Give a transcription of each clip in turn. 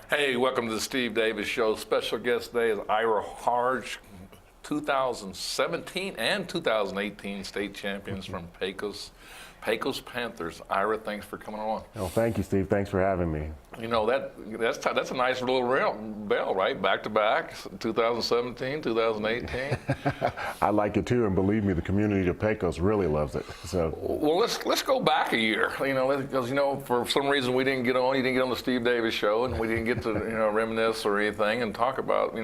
Hey, welcome to the Steve Davis Show. Special guest today is Ira Harge, 2017 and 2018 state champions from Pecos Panthers. Ira, thanks for coming on. Oh, thank you, Steve. Thanks for having me. You know, that's a nice little bell, right? Back to back, 2017, 2018. I like it too, and believe me, the community of Pecos really loves it. So, well, let's go back a year. You know, because for some reason we didn't get on. You didn't get on the Steve Davis Show, and we didn't get to reminisce or anything and talk about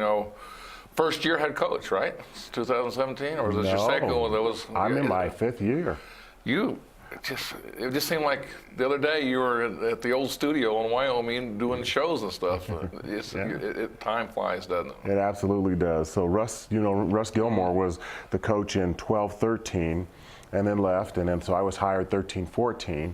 first year head coach, right? 2017, or was this your second one? I'm in my fifth year. It just seemed like the other day you were at the old studio in Wyoming doing shows and stuff. Time flies, doesn't it? It absolutely does. So Russ Gilmore was the coach in 12-13 and then left, and then so I was hired 13-14.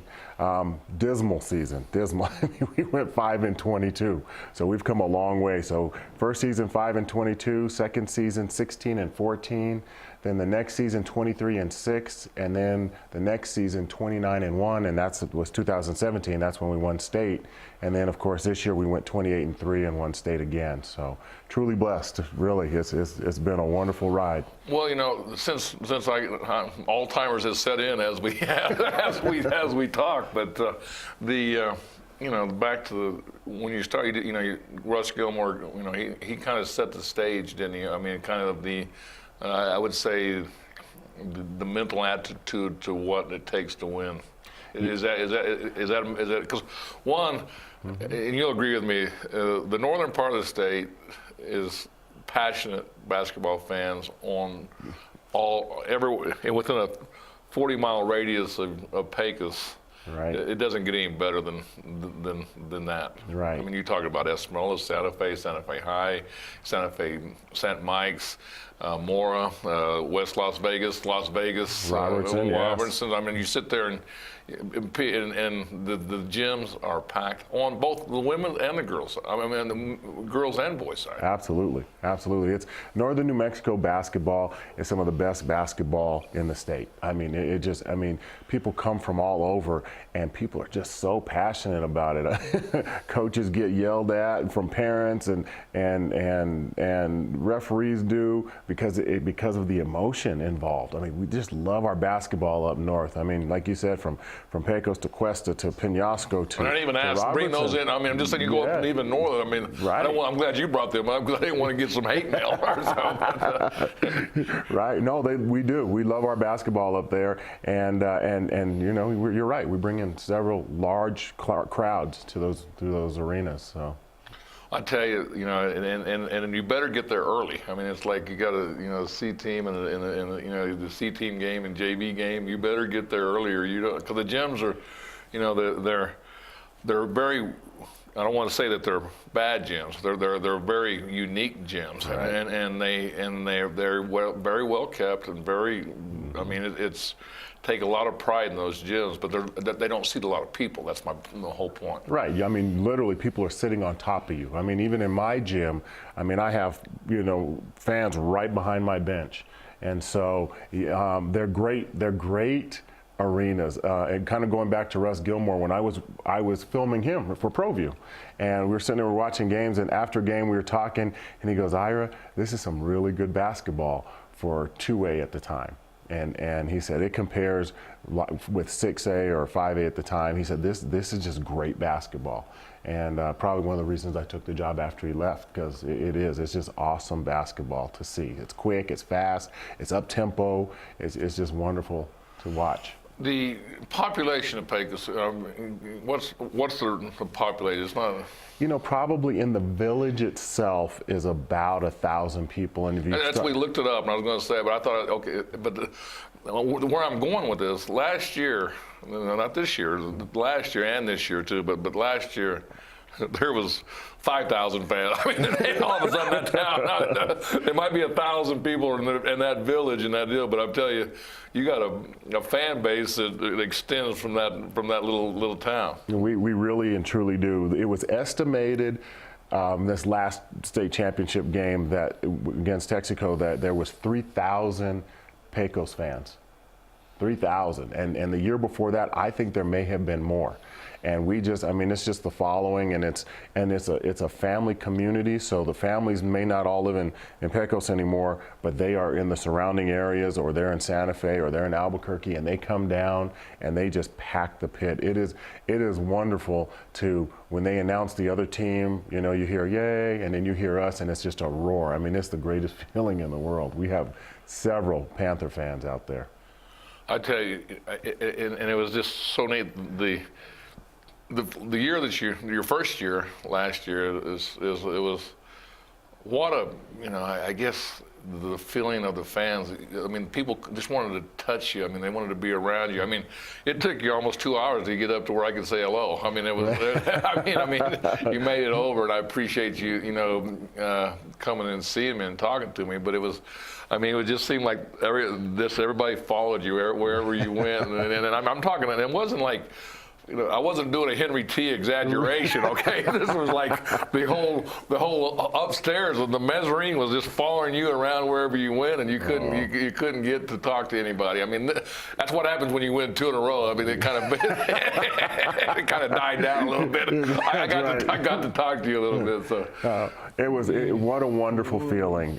Dismal season, dismal. We went 5-22. So we've come a long way. So first season 5-22, second season 16-14. Then the next season 23-6, and then the next season 29-1, and was 2017. That's when we won state, and then of course this year we went 28-3 and won state again. So truly blessed. Really, it's been a wonderful ride. Well, since Alzheimer's has set in as we as we talk, but back to when you started, Russ Gilmore, he kind of set the stage, didn't he? I mean, kind of I would say the mental attitude to what it takes to win. Is that because one, and you'll agree with me, the northern part of the state is passionate basketball fans on within a 40-mile radius of Pecos. Right. It doesn't get any better than that. Right. I mean, you talk about Esmeralda, Santa Fe High, Santa Fe, St. Mike's, Mora, West Las Vegas, Robertson. Yes. I mean, you sit there and the gyms are packed on both the women and the girls. I mean, the girls and boys side. Absolutely, absolutely. It's Northern New Mexico basketball is some of the best basketball in the state. I mean, people come from all over, and people are just so passionate about it. Coaches get yelled at from parents, and referees do because of the emotion involved. I mean, we just love our basketball up north. I mean, like you said, from Pecos to Cuesta to Penasco to. I didn't even ask to bring those in. I mean, I'm just saying you go up even north. I mean, right. I'm glad you brought them up because I didn't want to get some hate mail or something. Right. No, we do. We love our basketball up there, and you're right. We bring in several large crowds to those arenas. So. I tell you, and you better get there early. I mean, it's like you got a C team and the C team game and JV game. You better get there earlier. Because the gyms are, they're very. I don't want to say that they're bad gyms. They're very unique gyms, right. and they're very well kept and very. I mean, it's take a lot of pride in those gyms, but they don't seat a lot of people. That's the whole point. Right. I mean, literally, people are sitting on top of you. I mean, even in my gym, I mean, I have fans right behind my bench, and so they're great. They're great arenas. And kind of going back to Russ Gilmore, when I was filming him for Proview, and we were sitting there, we were watching games, and after game we were talking, and he goes, "Ira, this is some really good basketball for 2A at the time." And he said it compares with 6A or 5A at the time. He said this is just great basketball, and probably one of the reasons I took the job after he left, because it's just awesome basketball to see. It's quick, it's fast, it's up tempo. It's just wonderful to watch. The population of Pecos, what's the population? It's not. Probably in the village itself is about 1,000 people. And we looked it up, and I was going to say, but I thought, okay, but where I'm going with this, last year, not this year, last year and this year too, but last year, there was 5,000 fans. I mean, all of a sudden that town, there might be 1,000 people in that village and that deal, but I'm telling you, you got a fan base that extends from that little town. We really and truly do. It was estimated this last state championship game against Texaco that there was 3,000 Pecos fans. 3,000. And the year before that, I think there may have been more. And we just, I mean, it's just the following, and it's a family community. So the families may not all live in Pecos anymore, but they are in the surrounding areas, or they're in Santa Fe, or they're in Albuquerque, and they come down and they just pack the pit. It is wonderful to, when they announce the other team, you know, you hear yay, and then you hear us, and it's just a roar. I mean, it's the greatest feeling in the world. We have several Panther fans out there. I tell you, and it was just so neat. The year that your first year last year it was what a, you know, I guess the feeling of the fans. I mean, people just wanted to touch you. I mean, they wanted to be around you. I mean, it took you almost 2 hours to get up to where I could say hello. I mean, it was. I mean, you made it over, and I appreciate you, you know, coming and seeing me and talking to me. But it was, I mean, it would just seem like everybody followed you wherever you went, and I'm talking, and it wasn't like, you know, I wasn't doing a Henry T. exaggeration, okay? This was like the whole upstairs, and the mezzanine was just following you around wherever you went, and you couldn't get to talk to anybody. I mean, that's what happens when you win 2 in a row. I mean, it kind of died down a little bit. I got to talk to you a little bit. So what a wonderful feeling.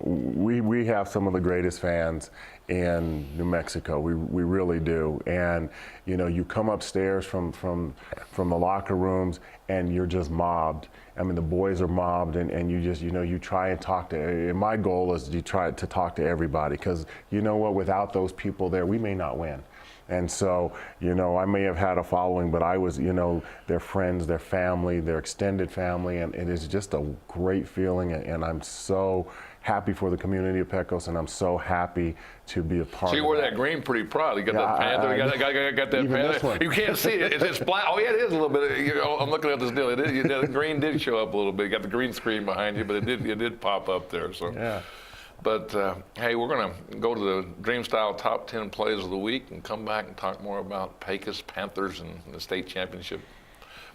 We have some of the greatest fans in New Mexico. We really do. And you know, you come upstairs from the locker rooms, and you're just mobbed. I mean, the boys are mobbed, and you just, you know, you try and talk to, and my goal is you try to talk to everybody, because you know what, without those people there, we may not win. And so, you know, I may have had a following, but I was, you know, their friends, their family, their extended family, and it is just a great feeling, and I'm so happy for the community of Pecos, and I'm so happy to be a part of it. So you wore that green pretty proud. You got that Panther, you got that Panther. You can't see it. It's black. Oh, yeah, it is a little bit. You know, I'm looking at this deal. The green did show up a little bit. You got the green screen behind you, but it did pop up there. So. Yeah. But, hey, we're going to go to the Dream Style Top 10 Plays of the Week and come back and talk more about Pecos Panthers and the state championship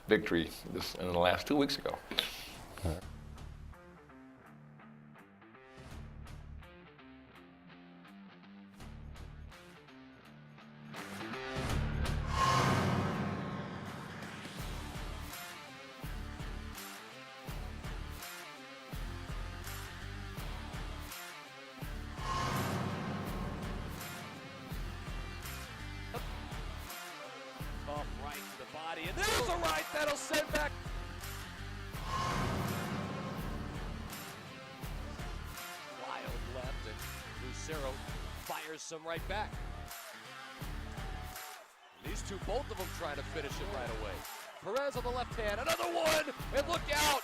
victory in the last 2 weeks ago. And there's a right that'll send back. Wild left, and Lucero fires some right back. These two, both of them trying to finish it right away. Perez on the left hand, another one, and look out!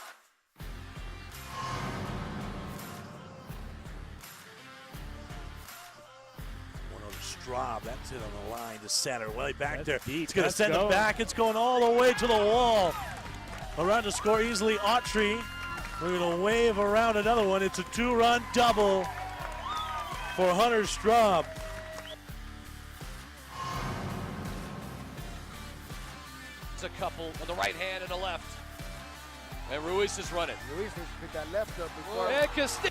Straub, that's it on the line to center. Way back That's there. deep. It's going to Let's send go. it back. It's going all the way to the wall. Around to score easily, Autry. We're going to wave around another one. It's a 2-run double for Hunter Straub. It's a couple on the right hand and the left. And Ruiz is running. Ruiz needs to pick that left up before. And Castillo.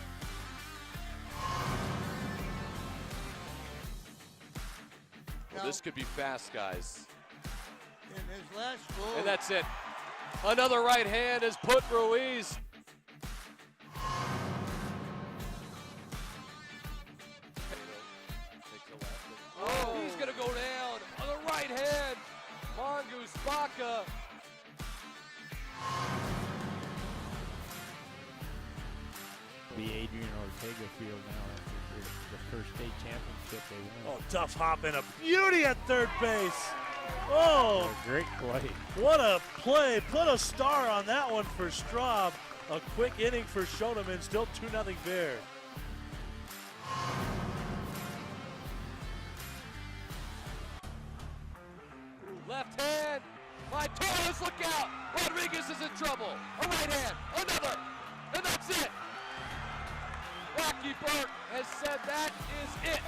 Well, this could be fast, guys. In his last goal. And that's it. Another right hand has put Ruiz. Oh, he's going to go down on the right hand. Mongoose Baca. Be Adrian Ortega Field now after the first state championship they won. Oh, tough hop and a beauty at third base. Oh, A great play. what a play. Put a star on that one for Straub. A quick inning for Shoneman. Still 2-0 Bear. Left hand. My Torres, look out. Rodriguez is in trouble. A right hand. Another. And that's it. Rocky Burke has said that is it.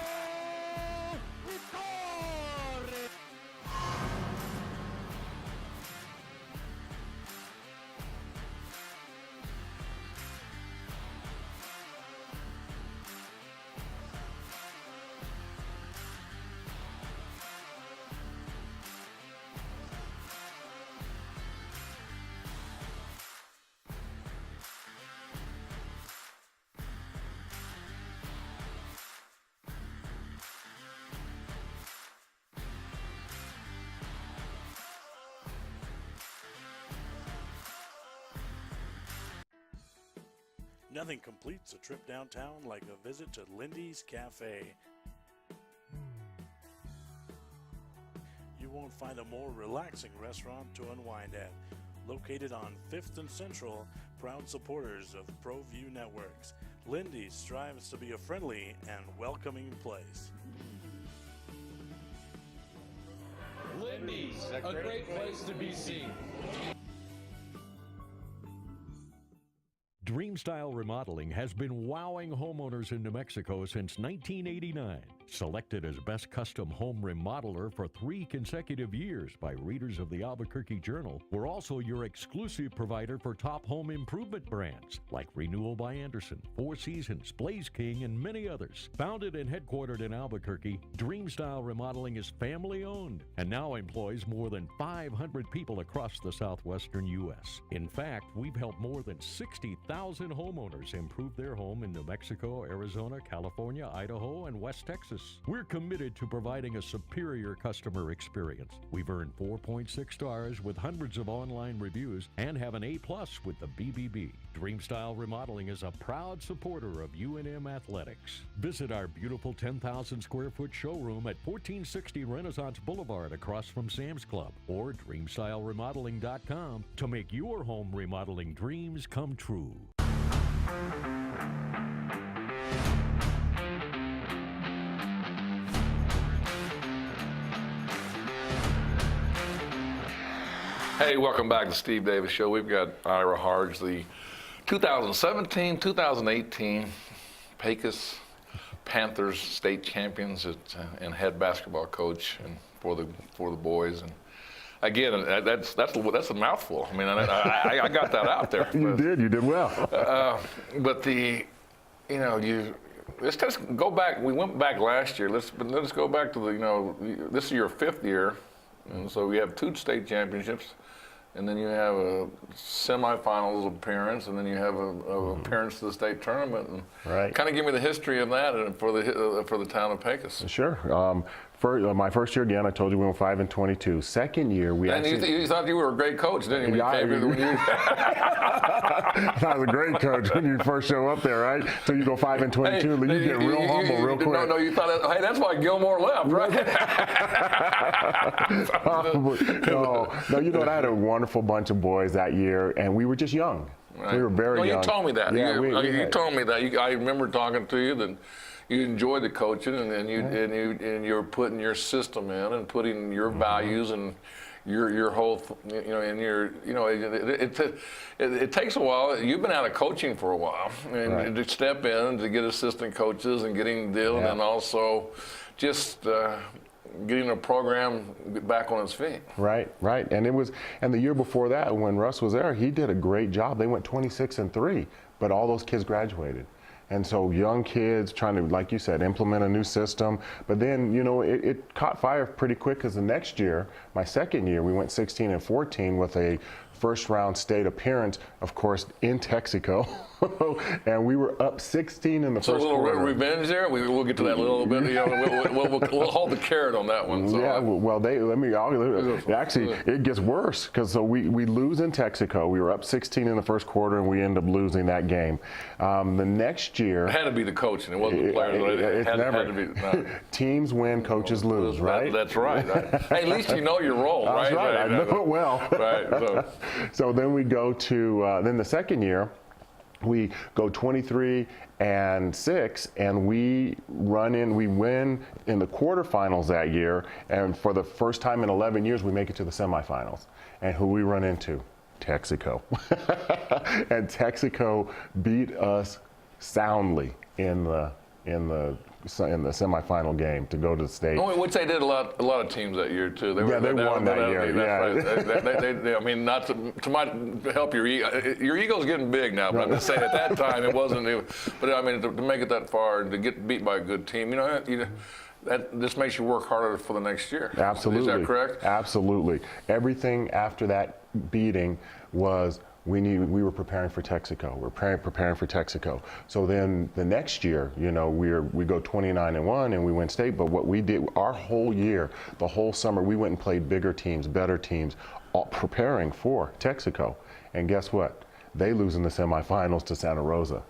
Nothing completes a trip downtown like a visit to Lindy's Cafe. You won't find a more relaxing restaurant to unwind at. Located on 5th and Central, proud supporters of Proview Networks, Lindy's strives to be a friendly and welcoming place. Lindy's, a great place to be seen. Dreamstyle Remodeling has been wowing homeowners in New Mexico since 1989. Selected as Best Custom Home Remodeler for 3 consecutive years by readers of the Albuquerque Journal, we're also your exclusive provider for top home improvement brands like Renewal by Anderson, Four Seasons, Blaze King, and many others. Founded and headquartered in Albuquerque, Dreamstyle Remodeling is family-owned and now employs more than 500 people across the southwestern U.S. In fact, we've helped more than 60,000 homeowners improve their home in New Mexico, Arizona, California, Idaho, and West Texas. We're committed to providing a superior customer experience. We've earned 4.6 stars with hundreds of online reviews and have an A+ with the BBB. Dreamstyle Remodeling is a proud supporter of UNM Athletics. Visit our beautiful 10,000 square foot showroom at 1460 Renaissance Boulevard across from Sam's Club, or dreamstyleremodeling.com to make your home remodeling dreams come true. Hey, welcome back to the Steve Davis Show. We've got Ira Harge, the 2017-2018 Pecos Panthers state champions and head basketball coach and for the boys. And again, that's a mouthful. I mean, I got that out there. You did well. But let's just go back. We went back last year. Let's go back to this is your 5th year, and so we have 2 state championships. And then you have a semifinals appearance, and then you have a appearance to the state tournament. And right. Kind of give me the history of that for the town of Pecos. Sure. My first year, again, I told you we went 5-22. Second year, we and you thought you were a great coach, didn't you? I was a great coach when you first show up there, right? So you go 5-22, you get real humble real quick. No, you thought, hey, that's why Gilmore left, right? No, you know what? I had a wonderful bunch of boys that year, and we were just young. Right. We were very young. No, you told me that. Yeah, you told me that. I remember talking to you that you enjoyed the coaching, and you're putting your system in and putting your values and your whole, it takes a while. You've been out of coaching for a while, and to step in to get assistant coaches and getting Dylan, and also just getting a program back on its feet. Right. And the year before that, when Russ was there, he did a great job. They went 26-3, but all those kids graduated. And so young kids trying to, like you said, implement a new system. But then, it caught fire pretty quick because the next year, my second year, we went 16-14 with a first-round state appearance, of course, in Texaco. And we were up 16 in the first quarter. So a little revenge there? We'll get to that a little bit. We'll hold the carrot on that one. So. Yeah, actually, it gets worse because we lose in Texaco. We were up 16 in the first quarter, and we end up losing that game. The next year. It had to be the coach, and it wasn't the players. It had to be. No. Teams win, coaches lose, right? That's right. Hey, at least you know your role, right? That's right. I know it well. Right. So then we go to, then the second year, we go 23-6, and we win in the quarterfinals that year, and for the first time in 11 years, we make it to the semifinals. And who we run into? Texaco. And Texaco beat us soundly in the semifinal game to go to the state. Which they did a lot of teams that year too. They won that year. They, I mean, not to help your ego. Your ego's getting big now, but I'm just saying at that time it wasn't. But I mean, to make it that far and to get beat by a good team, that just makes you work harder for the next year. Absolutely. Is that correct? Absolutely. Everything after that beating was. We were preparing for Texaco. We're preparing for Texaco. So then the next year, we go 29-1 and we win state. But what we did our whole year, the whole summer, we went and played bigger teams, better teams, all preparing for Texaco. And guess what? They lose in the semifinals to Santa Rosa.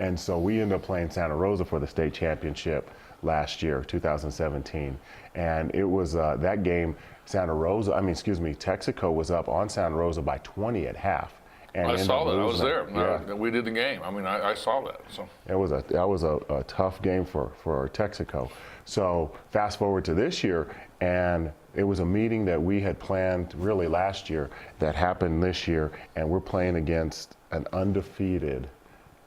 And so we ended up playing Santa Rosa for the state championship last year, 2017. And it was that game, Texaco was up on Santa Rosa by 20 at half. And I saw that. I was there. Yeah. We did the game. I mean, I saw that. So that was a tough game for Texaco. So fast forward to this year, and it was a meeting that we had planned really last year that happened this year, and we're playing against an undefeated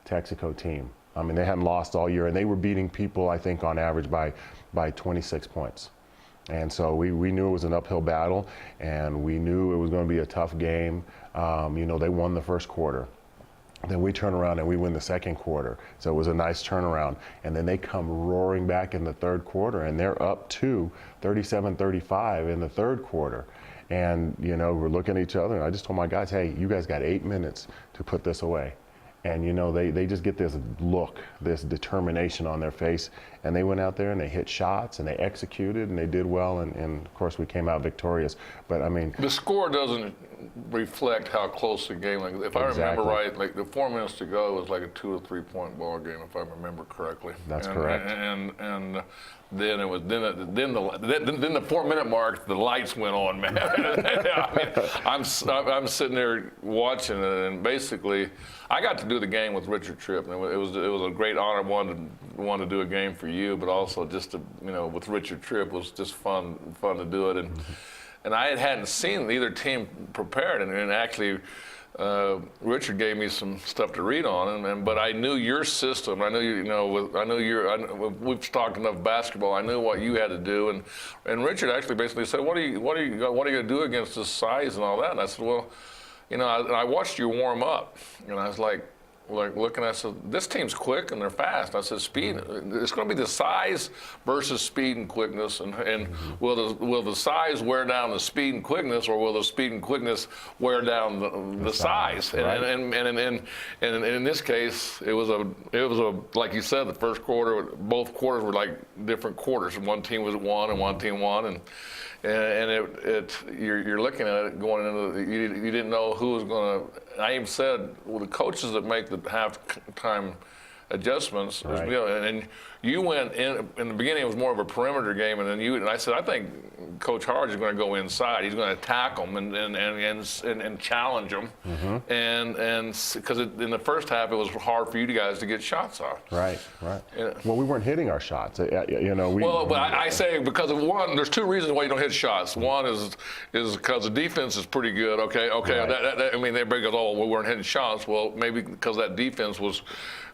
Texaco team. I mean, they hadn't lost all year, and they were beating people, I think, on average by 26 points. And so we knew it was an uphill battle, and we knew it was going to be a tough game. They won the first quarter. Then we turn around and we win the second quarter. So it was a nice turnaround. And then they come roaring back in the third quarter, and they're up to 37-35 in the third quarter. And, we're looking at each other, and I just told my guys, hey, you guys got 8 minutes to put this away. And, they just get this look, this determination on their face. And they went out there and they hit shots and they executed and they did well. And of course, we came out victorious. But, I mean, the score doesn't reflect how close the game. Like, if I remember right, like the 4 minutes to go, it was like a 2 or 3 point ball game, if I remember correctly. That's correct. And then it was then the 4 minute mark, the lights went on, man. I mean, I'm sitting there watching it, and basically, I got to do the game with Richard Tripp, and it was a great honor. One to do a game for you, but also just to with Richard Tripp was just fun to do it, and I hadn't seen either team prepared, and actually. Richard gave me some stuff to read on, but I knew your system. I knew we've talked enough basketball. I knew what you had to do, and Richard actually basically said, "What are you going to do against this size and all that?" And I said, "Well, I watched you warm up, and I was like looking, I said, this team's quick and they're fast. I said, speed, it's going to be the size versus speed and quickness, and will the size wear down the speed and quickness, or will the speed and quickness wear down the size? Right. And in this case, it was a like you said, the first quarter, both quarters were like different quarters. One team was one and one team won, and you're looking at it going into you didn't know who was going to. I even said, well, the coaches that make the halftime adjustments, right. And you went in the beginning. It was more of a perimeter game, and I said, I think Coach Harge is going to go inside. He's going to attack them and challenge them, and because in the first half it was hard for you guys to get shots off. Right. Well, we weren't hitting our shots. I say because of one, there's two reasons why you don't hit shots. One is because the defense is pretty good. Okay. Right. Everybody goes, oh, we weren't hitting shots. Well, maybe because that defense was.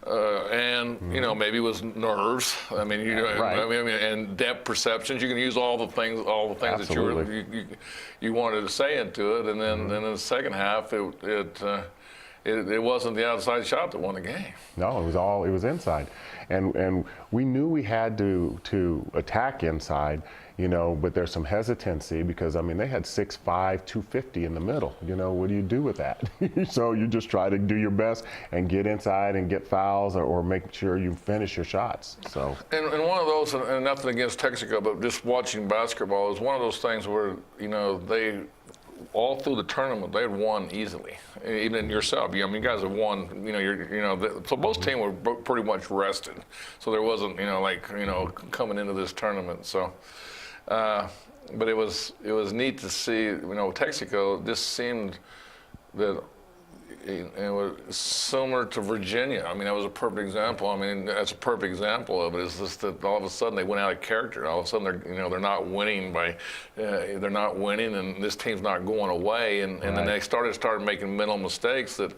Maybe it was nerves. Right. And depth perceptions. You can use all the things Absolutely. that you wanted to say into it, and then in the second half, it wasn't the outside shot that won the game. No, it was inside, and we knew we had to attack inside. But there's some hesitancy because they had 6'5", 250 in the middle. What do you do with that? So you just try to do your best and get inside and get fouls or make sure you finish your shots. So and one of those, and nothing against Texaco, but just watching basketball is one of those things where they all through the tournament they had won easily. Even yourself, you guys have won. So both teams were pretty much rested. So there wasn't coming into this tournament. So. But it was neat to see, Texaco. This seemed that it was similar to Virginia. That was a perfect example. That's a perfect example of it. Is just that all of a sudden they went out of character. All of a sudden they're not winning and this team's not going away. And then they started making mental mistakes that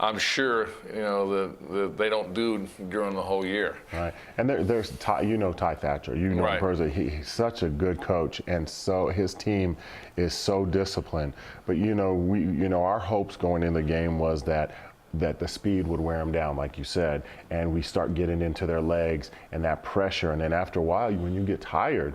I'm sure that they don't do during the whole year. Right. And there's Ty Thatcher. Right. Him personally. He's such a good coach, and so his team is so disciplined. But our hopes going in the game was that the speed would wear them down, like you said, and we start getting into their legs and that pressure. And then after a while, when you're tired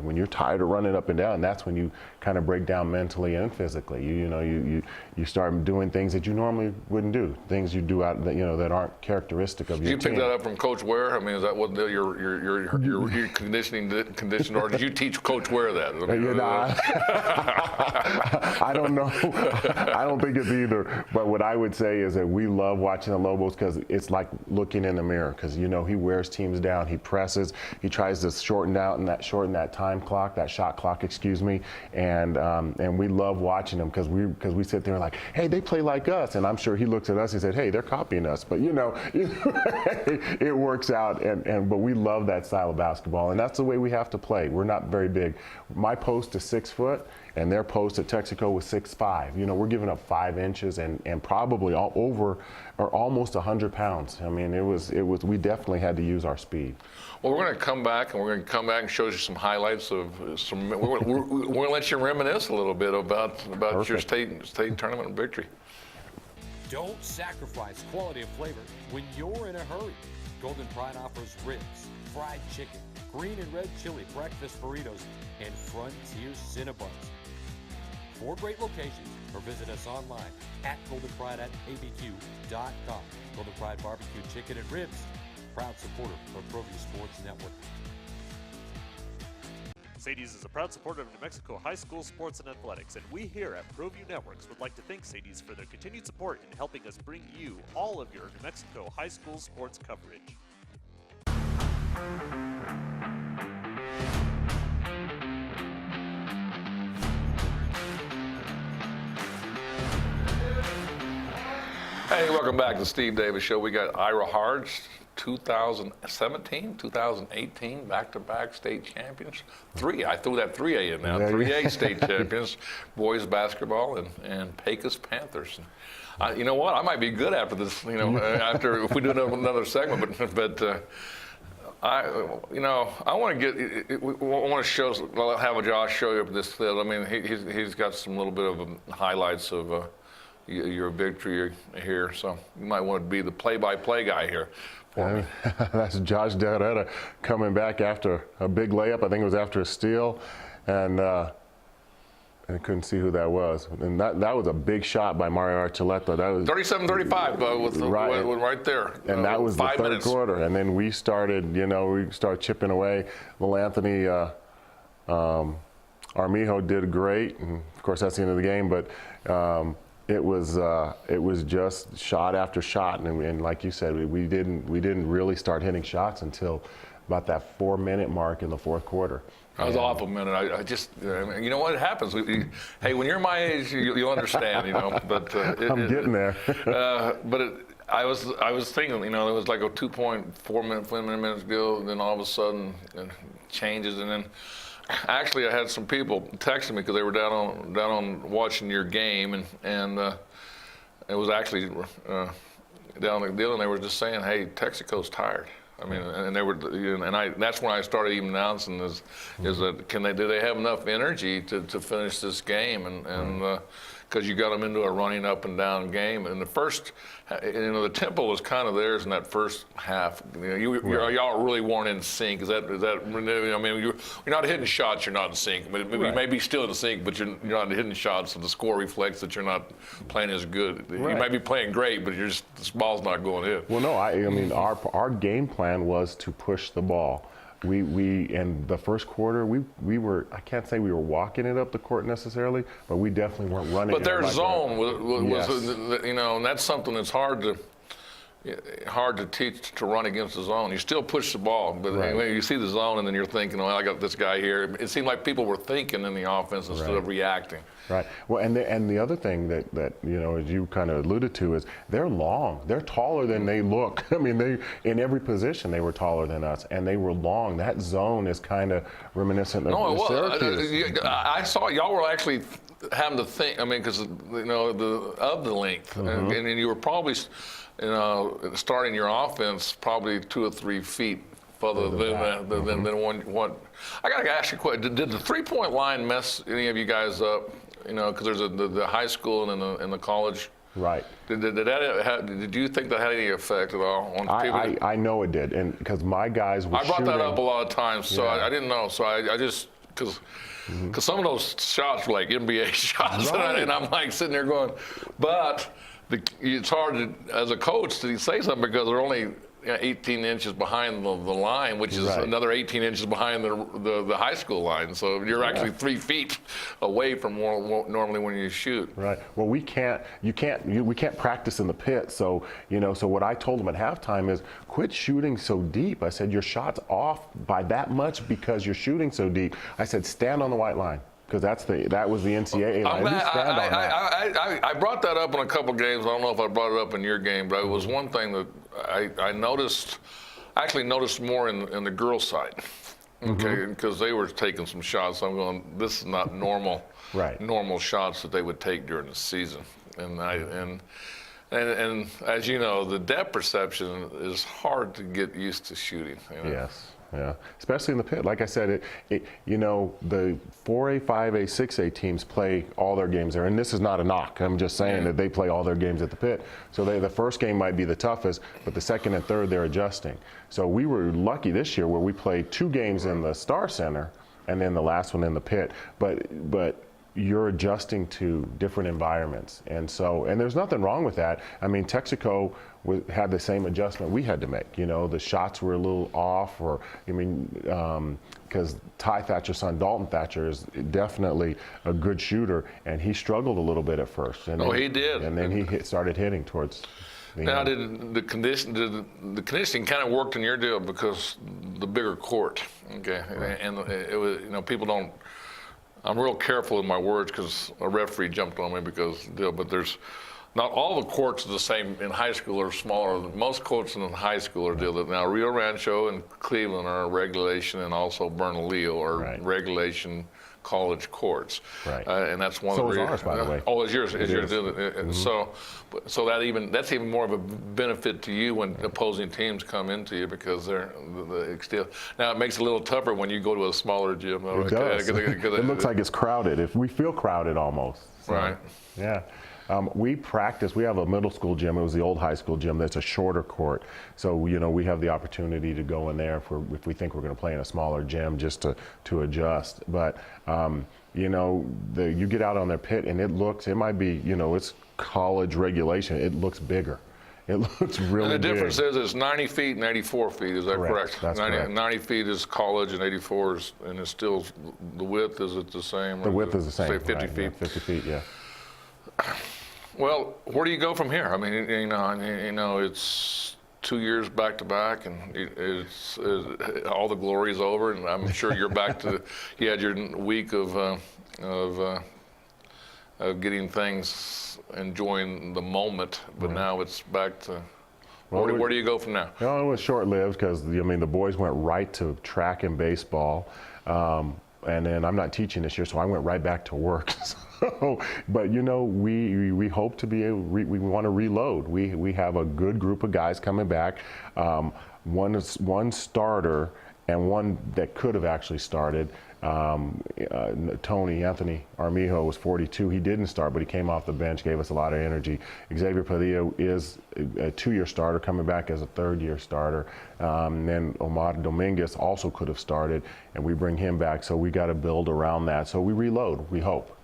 of running up and down, that's when you kind of break down mentally and physically. You start doing things that you normally wouldn't do, things you do out that aren't characteristic of your team. Did you pick that up from Coach Ware? Is that what your conditioned, or did you teach Coach Ware that? I don't know. I don't think it's either. But what I would say is that we love watching the Lobos because it's like looking in the mirror, because you know he wears teams down, he presses, he tries to shorten that time clock, that shot clock, excuse me, and we love watching him because we sit there like, hey, they play like us, and I'm sure he looks at us and said, hey, they're copying us, but you know, it works out, but we love that style of basketball, and that's the way we have to play. We're not very big. My post is 6 foot, and their post at Texaco was 6'5". You know, we're giving up 5 inches and probably all over or almost 100 pounds. I mean, we definitely had to use our speed. Well, we're going to come back, and show you some highlights of some. We're going to let you reminisce a little bit about your state tournament victory. Don't sacrifice quality and flavor when you're in a hurry. Golden Pride offers ribs, fried chicken, green and red chili breakfast burritos, and Frontier Cinnabons. 4 great locations, or visit us online at goldenpride@abq.com. Golden Pride Barbecue Chicken and Ribs, proud supporter of Proview Sports Network. Sadie's is a proud supporter of New Mexico high school sports and athletics, and we here at Proview Networks would like to thank Sadie's for their continued support in helping us bring you all of your New Mexico high school sports coverage. Hey, welcome back to the Steve Davis Show. We got Ira Harge, 2017, 2018, back-to-back state champions. 3, I threw that 3A in now. 3A state champions, boys basketball, and Pecos Panthers. You know what? I might be good after this. You know, if we do another segment. But I want to have Josh show you this clip. I mean, he's got some little bit of highlights of your victory here, so you might want to be the play-by-play guy here for me. That's Josh Derrida coming back after a big layup. I think it was after a steal, and I couldn't see who that was. And that was a big shot by Mario Archuleta. That was 37-35 with right there. And that was the 5 third minutes. quarter. And then we started chipping away. Well, Anthony Armijo did great, and of course that's the end of the game. But it was just shot after shot, and like you said, we didn't really start hitting shots until about that 4-minute mark in the fourth quarter. That was awful, man. I just, you know what, it happminhappens. Hey, when you're my age, you'll understand, you know. But I'm getting there. I was thinking, you know, there was like a 2.4 minutes ago, and then all of a sudden it changes, and then. Actually, I had some people texting me because they were down on watching your game, and it was actually down the deal, and they were just saying, "Hey, Texaco's tired." I mean, and they were, that's when I started even announcing is that do they have enough energy to finish this game, and because you got them into a running up and down game, and the first, the tempo was kind of theirs in that first half. Y'all really weren't in sync. Is that? I mean, you're not hitting shots. You're not in sync. But you may be still in sync, but you're not hitting shots. So the score reflects that you're not playing as good. You may be playing great, but this ball's not going in. Well, no, I mean, our game plan was to push the ball. We in the first quarter we were, I can't say we were walking it up the court necessarily, but we definitely weren't running. But their zone was yes. And that's something that's hard to teach, to run against the zone. You still push the ball, but when you see the zone and then you're thinking, well, I got this guy here. It seemed like people were thinking in the offense instead of reacting. Right. Well, and the other thing that as you kind of alluded to is they're long. They're taller than they look. I mean, they in every position they were taller than us, and they were long. That zone is kind of reminiscent of Syracuse. I saw y'all were actually having to think. I mean, because of the length, and you were probably starting your offense probably 2 or 3 feet further than one. I got to ask you a question. Did the 3-point line mess any of you guys up? Because there's the high school and the college. Right. Did you think that had any effect at all on people? I know it did, and because my guys were I brought shooting, that up a lot of times, so I didn't know. So I just because some of those shots were like NBA shots, and I'm like sitting there going, but it's hard to, as a coach to say something because they're only 18 inches behind the line, which is Right. another 18 inches behind the high school line. So you're actually 3 feet away from normally when you shoot. Right. Well, we can't practice in the pit. So, so what I told them at halftime is quit shooting so deep. I said, your shot's off by that much because you're shooting so deep. I said, stand on the white line. Because that was the NCAA line. I brought that up in a couple games. I don't know if I brought it up in your game, but it was one thing that I noticed. I actually noticed more in the girls' side. Okay, because they were taking some shots. I'm going, this is not normal. Right. Normal shots that they would take during the season, and as you know, the depth perception is hard to get used to shooting. Yes. Yeah, especially in the pit. Like I said, the 4A, 5A, 6A teams play all their games there, and this is not a knock. I'm just saying that they play all their games at the pit. So the first game might be the toughest, but the second and third they're adjusting. So we were lucky this year where we played 2 games in the Star Center, and then the last one in the pit. But you're adjusting to different environments, and there's nothing wrong with that. I mean, Texaco had the same adjustment we had to make. The shots were a little off, because Ty Thatcher's son, Dalton Thatcher, is definitely a good shooter, and he struggled a little bit at first. And he did. And then he started hitting towards the now, end. the conditioning kind of worked in your deal because the bigger court, okay? Right. And it was, people don't. I'm real careful with my words because a referee jumped on me but there's not all the courts are the same in high school or smaller. Most courts in high school are deal that now Rio Rancho and Cleveland are regulation, and also Bernalillo are regulation college courts. Right. And that's one so of the is ours, by the way. Oh, it's yours. So that's even more of a benefit to you when opposing teams come into you because they're now it makes it a little tougher when you go to a smaller gym. It does. It looks like it's crowded. If we feel crowded almost. So, right. Yeah. We practice. We have a middle school gym. It was the old high school gym. That's a shorter court. So we have the opportunity to go in there if we think we're going to play in a smaller gym just to adjust. But you get out on their pit and it might be it's college regulation. It looks bigger. It looks really big. And the difference is it's 90 feet and 84 feet. Is that correct? That's correct. 90 feet is college and 84 is, and it's still, the width, is it the same? The width is the same. Say 50 feet? Yeah, 50 feet, yeah. Well, where do you go from here? I mean, it's 2 years back to back, and it's all the glory is over, and I'm sure you're back to. You had your week of getting things, enjoying the moment, but now it's back to. Where do you go from now? It was short-lived because the boys went right to track and baseball. And then I'm not teaching this year, so I went right back to work. But we hope to be able. We want to reload. We have a good group of guys coming back. One starter and one that could have actually started. Anthony Armijo was 42. He didn't start, but he came off the bench, gave us a lot of energy. Xavier Padilla is a 2-year starter, coming back as a 3rd-year starter. Then Omar Dominguez also could have started, and we bring him back. So we got to build around that. So we reload, we hope,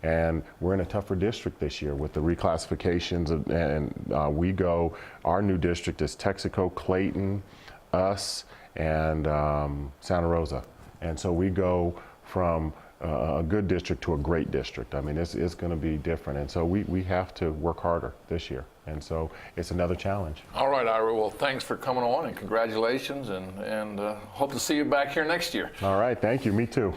and we're in a tougher district this year with the reclassifications, and we go. Our new district is Texaco, Clayton, us, and Santa Rosa. And so we go from a good district to a great district. I mean, it's going to be different. And so we have to work harder this year. And so it's another challenge. All right, Ira. Well, thanks for coming on, and congratulations, and hope to see you back here next year. All right. Thank you. Me too.